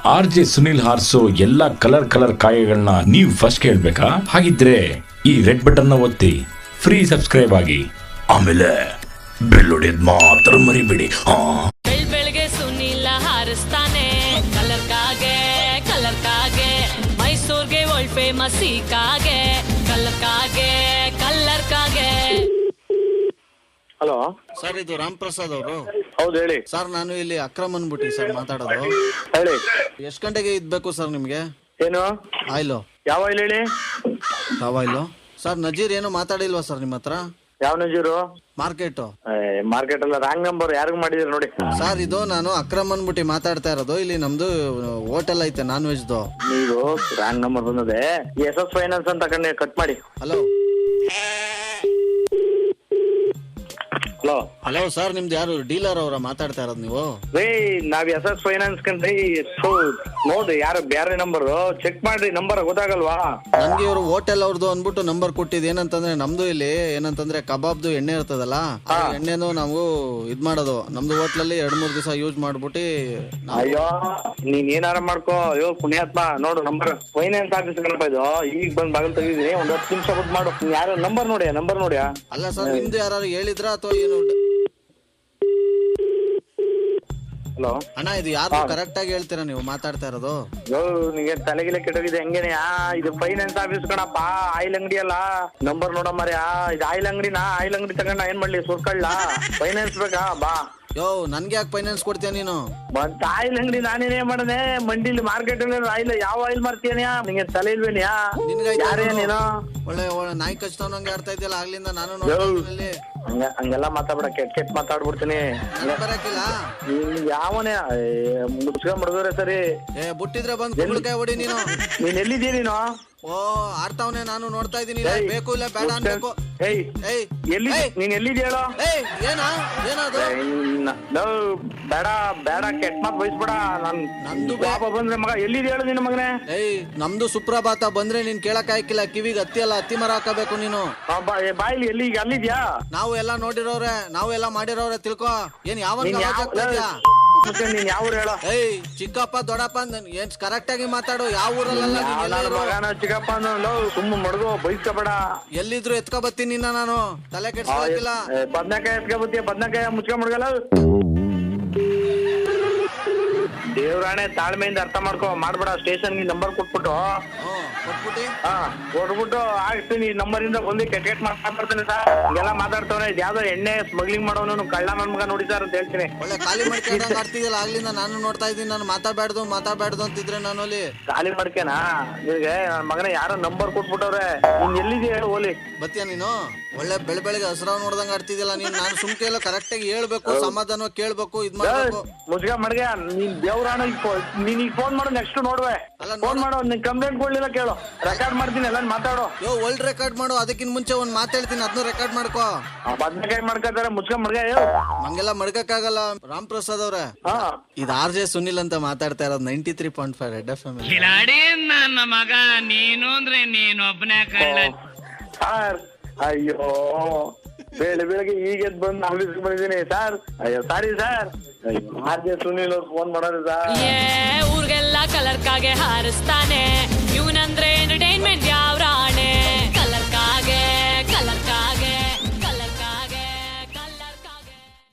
RJ Sunil ಹಾರ್ಸೋ ಎಲ್ಲಾ colour ಕಾಯಗಳನ್ನ ನೀವು first ಕೇಳ್ಬೇಕಾ? ಹಾಗಿದ್ರೆ ಈ ರೆಡ್ ಬಟನ್ ಒತ್ತಿ ಫ್ರೀ ಸಬ್ಸ್ಕ್ರೈಬ್ ಆಗಿ, ಆಮೇಲೆ ಬೆಲ್ ಹೊಡೆಯೋದ್ ಮಾತ್ರ ಮರಿಬೇಡಿ. ಬೆಳಗ್ಗೆ ಸುನಿಲ್ ಹಾರಿಸ್ತಾನೆ ಕಲರ್ ಕಾಗೆ ಮೈಸೂರ್ಗೆ ವರ್ಲ್ಡ್ ಫೇಮಸ್ ಈ ಕಾಗೆ ಕಲರ್ ಕಾಗೆ. ಹಲೋ ಸರ್, ಇದು ರಾಮ್ ಪ್ರಸಾದ್ ಅವರು? ಹೌದು ಹೇಳಿ ಸರ್, ನಾನು ಇಲ್ಲಿ ಅಕ್ರಮ್ ಅನ್ಬಿಟ್ಟು ಸರ್ ಮಾತಾಡೋದು. ಹೇಳಿ. ಎಷ್ಟು ಗಂಟೆಗೆ ಇದ್ಬೇಕು ಸರ್ ನಿಮ್ಗೆ? ಏನು ಆಯಿಲು? ಯಾವ ಆಯಿಲ್ ಹೇಳಿ? ಯಾವ ಆಯಿಲು ಸರ್? ನಜೀರ್ ಏನು ಮಾತಾಡಿಲ್ವಾ ಸರ್ ನಿಮ್ಮ ಹತ್ರ? ಯಾವ ನಜೀರು? ಮಾರ್ಕೆಟ್ ಅಲ್ಲ, ರಾಂಗ್ ನಂಬರ್ ಯಾರಿಗೂ ಮಾಡಿದಿರ ನೋಡಿ. ಸರ್, ಇದು ನಾನು ಅಕ್ರಮ್ ಅನ್ಬಿಟ್ಟು ಮಾತಾಡ್ತಾ ಇರೋದು. ಇಲ್ಲಿ ನಮ್ದು ಹೋಟೆಲ್ ಐತೆ ನಾನ್ ವೆಜ್ದು. ನೀವು ರಾಂಗ್ ನಂಬರ್ ಬಂದದೆ. SS ಫೈನಾನ್ಸ್ ಅಂತ ಕಟ್ ಮಾಡಿ. ಹಲೋ ಹಲೋ ಹಲೋ ಸರ್, ನಿಮ್ದು ಯಾರು ಡೀಲರ್ ಅವರ ಮಾತಾಡ್ತಾ ಇರೋದು ನೀವು? ರೇ, ನಾವ್ SS ಫೈನಾನ್ಸ್ ಕಂಡ್ರಿ. ನೋಡಿ ಯಾರು ಬೇರೆ ನಂಬರ್ ಚೆಕ್ ಮಾಡ್ರಿ, ನಂಬರ್ ಗೊತ್ತಾಗಲ್ವಾ? ನನ್ಗೆ ಇವರು ಹೋಟೆಲ್ ಅವ್ರದ್ದು ಅನ್ಬಿಟ್ಟು ನಂಬರ್ ಕೊಟ್ಟಿದ್. ಏನಂತಂದ್ರೆ ನಮ್ದು ಇಲ್ಲಿ ಏನಂತಂದ್ರೆ ಕಬಾಬ್ದು ಎಣ್ಣೆ ಇರ್ತದಲ್ಲ, ಆ ಎಣ್ಣೆನು ನಾವು ಇದ್ ಮಾಡೋದು ನಮ್ದು ಹೋಟ್ಲಲ್ಲಿ 2-3 ದಿವಸ ಯೂಸ್ ಮಾಡ್ಬಿಟ್ಟು. ಅಯ್ಯೋ, ನೀನ್ ಏನಾರ ಮಾಡ್ಕೋ. ಅಯ್ಯೋ ಪುಣ್ಯಾತ್ಮ, ನೋಡು ನಂಬರ್ ಫೈನಾನ್ಸ್ ಆಫೀಸ್ ಕಣಪ್ಪ ಇದು. ಈಗ ಬಂದ್ ಬಾಗಿಲು ತೆಗಿದೀನಿ, ಒಂದ್ 10 ನಿಮಿಷ ಬಿಟ್ಟು ಮಾಡು. ಯಾರು ನಂಬರ್ ನೋಡ್ಯಾ? ಅಲ್ಲ ಸರ್, ನಿಮ್ದು ಯಾರು ಹೇಳಿದ್ರ ಅಥವಾ ಏನು? ಹಲೋ ಅಣ್ಣ, ಇದು ಯಾರು ಕರೆಕ್ಟ್ ಆಗಿ ಹೇಳ್ತೀರಾ ನೀವು ಮಾತಾಡ್ತಾ ಇರೋದು? ನಿಂಗೆ ತಲೆಗಿಲೆ ಕೆಟ್ಟೋಗಿದೆ ಹೆಂಗೇನೆ? ಇದು ಫೈನಾನ್ಸ್ ಆಫೀಸ್ ಕಣಪ್ಪ, ಆಯಿಲ್ ಅಂಗಡಿ ಅಲ್ಲ. ನಂಬರ್ ನೋಡ ಮರ್ಯಾ, ಇದು ಆಯಿಲ್ ಅಂಗಡಿನಾ? ಆಯಿಲ್ ಅಂಗಡಿ ತಗೊಂಡ ಏನ್ ಮಾಡ್ಲಿ, ಸುರ್ಕಳ್ಳ? ಫೈನಾನ್ಸ್ ಬೇಕಾ? ಬಾ. ಯೋ, ನನ್ಗೆ ಯಾಕೆ ಫೈನಾನ್ಸ್ ಕೊಡ್ತೀಯ ನೀನು? ಮತ್ತ ಆಯಿಲ್ ಅಂಗಡಿ ನಾನೇನೇ ಮಾಡನೆ? ಮಂಡಿಲಿ ಮಾರ್ಕೆಟ್ ಅಲ್ಲಿ ಆಯಿಲ್ ಯಾವ ಆಯಿಲ್ ಮಾರ್ತೀಯನ್ಯಾ? ನಿಂಗೆ ತಲೆ ಇಲ್ವೇನ್ಯಾ? ಯಾರೇ ನೀನು? ಒಳ್ಳೆ ನಾಯಿ ಕಚ್ತವನಂಗೆ ಆಡ್ತಾ ಇದೆಯಲ್ಲ ಆಗ್ಲಿಂದ. ನಾನು ಹಂಗೆಲ್ಲ ಮಾತಾಡ್ಬೇಡ, ಕೆಟ್ಟ ಮಾತಾಡ್ಬಿಡ್ತೀನಿ. ಬರಕಿಲ್ಲ ಯಾವನೇ ಮುಚ್ಕೊಂಡ್ ಮಡಗೋರೆ ಸರಿ. ಬುಟ್ಟಿದ್ರೆ ಬಂದ್ ಕುಂಬಳಕಾಯಿ ಹೊಡಿ ನೀನು. ನೀನ್ ಎಲ್ಲಿದ್ದೀಯ ನೀನು? ಓ, ಆಡ್ತಾವನೆ, ನಾನು ನೋಡ್ತಾ ಇದೀನಿ. ಬೇಕು ಇಲ್ಲ ಬೇಡ ಅನ್ಬೇಕು. ನೀನ್ ಎಲ್ಲಿದ್ದೀಯ ಹೇಳೋ? ಏನದು? ಬೇಡ ಕೆಟ್ಟ ಮಾತ್ ಬಯಸ್ಬೇಡ. ನಂದು ಬಾಬಾ ಬಂದ್ರೆ ಮಗ ಎಲ್ಲಿದ್ದೀಯ ಹೇಳು ನಿನ್ನ ಮಗನೇ? ನಮ್ದು ಸುಪ್ರಭಾತ ಬಂದ್ರೆ ನೀನ್ ಕೇಳಕ್ ಆಯ್ಕಿಲ್ಲ. ಕಿವಿಗೆ ಹತ್ತಿ ಮರ ಹಾಕಬೇಕು ನೀನು. ಬಾಯಿಲಿ ಎಲ್ಲಿ ಈಗ ಅಲ್ಲಿದ್ಯಾ? ನಾವು ಎಲ್ಲಾ ನೋಡಿರೋರೆ, ನಾವು ಎಲ್ಲಾ ಮಾಡಿರೋರೆ, ತಿಳ್ಕೊ. ಏನ್ ಯಾವ ನೀನ್ ಯಾವ ಊರು ಹೇಳೋ? ಚಿಕ್ಕಪ್ಪ ದೊಡ್ಡಪ್ಪ ಏನ್ ಕರೆಕ್ಟ್ ಆಗಿ ಮಾತಾಡು. ಯಾವ ಊರಲ್ಲ ಚಿಕ್ಕಪ್ಪ ಸುಮ್ಮ ಮಡ್ಗೋ, ಬೈಸ್ಕೋಬೇಡ. ಎಲ್ಲಿದ್ರು ಎತ್ಕೊ ಬತ್ತೀನಿ ನಿನ್ನ ನಾನು. ತಲೆ ಕೆಡ್ಸ್ಕೊಳಕಿಲ್ಲ. ಬದ್ನಕಾಯಿ ಎತ್ಕೊ ಬತ್ತೀಯ, ಬದ್ನಕಾಯಿ ಮುಚ್ಕೊಂಡ್ ಮಡ್ಗಲ್ಲ. ದೇವ್ರಾಣೆ, ತಾಳ್ಮೆಯಿಂದ ಅರ್ಥ ಮಾಡ್ಕೊ. ಮಾಡ್ಬೇಡ. ಸ್ಟೇಷನ್ ನಂಬರ್ ಕೊಟ್ಬಿಟ್ಟು ಆಗ್ತೀನಿ. ನಂಬರ್ ಇಂದ ಬಂದು ಕೆಟ್ಟ ಮಾತಾಡ್ತಾನೆ ಸರ್. ಹಿಂಗೆಲ್ಲ ಮಾತಾಡ್ತಾವನೆ. ಯಾವ್ದೋ ಎಣ್ಣೆ ಸ್ಮಗ್ಲಿಂಗ್ ಮಾಡೋನು ಕಳ್ಳ ನನ್ ಮಗ ನೋಡಿ ಸರ್ ಅಂತ ಹೇಳ್ತೀನಿ. ಒಳ್ಳೆ ಖಾಲಿ ಮಾಡ್ಕೊಂಡ್ ಆಡ್ತಿದ್ಯಲ್ಲ ಆಗ್ಲಿಂದ. ನಾನು ನೋಡ್ತಾ ಇದ್ದೀನಿ. ನಾನು ಮಾತಾಡ್ಬಾರ್ದು ಅಂತಿದ್ರೆ ನಾನು ಅಲ್ಲಿ ಖಾಲಿ ಮಾಡ್ಕೇನಾ? ನಿನಗೆ ನನ್ನ ಮಗನ ಯಾರೋ ನಂಬರ್ ಕೊಟ್ಬಿಟ್ಟವ್ರೆ. ನೀನ್ ಎಲ್ಲಿದೆಯಾ ಹೇಳು? ಹೋಲಿ ಬತ್ತೀಯ ನೀನು? ಒಳ್ಳೆ ಬೆಳಗ್ಗೆ ಹಸ್ರಾವ್ ನೋಡ್ದಂಗ ಆಡ್ತಿದ್ಯಲ್ಲ ನೀನ್. ನಾನು ಸುಮ್ಕೆ ಎಲ್ಲ ಕರೆಕ್ಟ್ ಆಗಿ ಹೇಳ್ಬೇಕು, ಸಮಾಧಾನ ಕೇಳ್ಬೇಕು, ಇದ್ ಮಾಡ್ಬೇಕು. ಮುಜ್ಗ ಮಡ್ಗೆ, ನೀನ್ ದೇವ್ರಾಣ ನೀನ್ ಈಗ ಫೋನ್ ಮಾಡೋ ನೆಕ್ಸ್ಟ್ ನೋಡ್ವೆ. ಫೋನ್ ಮಾಡೋ, ನಿನ್ ಕಂಪ್ಲೇಂಟ್ ಕೊಡ್ಲಿಲ್ಲ ಕೇಳು, ರೆಕಾರ್ಡ್ ಮಾಡ್ತೀನಿ ಎಲ್ಲ ಮಾತಾಡೋ. ವರ್ಲ್ಡ್ ರೆಕಾರ್ಡ್ ಮಾಡು. ಅದಕ್ಕಿಂತ ಮುಂಚೆ ಒಂದ್ ಮಾತಾಡ್ತೀನಿ, ಅದನ್ನು ರೆಕಾರ್ಡ್ ಮಾಡ್ಕೋ. ಬದ್ನಕಾಯಿ ಮಾಡ್ಕೊತಾರೆ ಮುಚ್ಕ ಮಡ್ಗೆ. ಹಂಗೆಲ್ಲ ಮಡ್ಕಕ್ಕಾಗಲ್ಲ. ರಾಮ್ ಪ್ರಸಾದ್ ಅವ್ರೆ, ಇದು RJ ಸುನಿಲ್ ಅಂತ ಮಾತಾಡ್ತಾ ಇರೋದು 93.5 ರೆಡ್ FM. ನನ್ನ ಮಗ ನೀನು ಅಂದ್ರೆ ನೀನೊಬ್ಬನೇ ಕಳ್ಳ ಸರ್. ಅಯ್ಯೋ, ಬೆಳಗ್ಗೆ ಈಗ ಬಂದು ಆಫೀಸ್ಗೆ ಬಂದಿದ್ದೀನಿ ಸರ್. ಅಯ್ಯೋ sorry sir. RJ Sunil phone ಮಾಡೋದು ಸರ್. ಊರ್ಗೆಲ್ಲ ಕಲರ್ ಕಾಗೆ ಹಾರಿಸ್ತಾನೆ. ಇವನಂದ್ರೆ ಎಂಟರ್ಟೈನ್ಮೆಂಟ್ ಯಾವ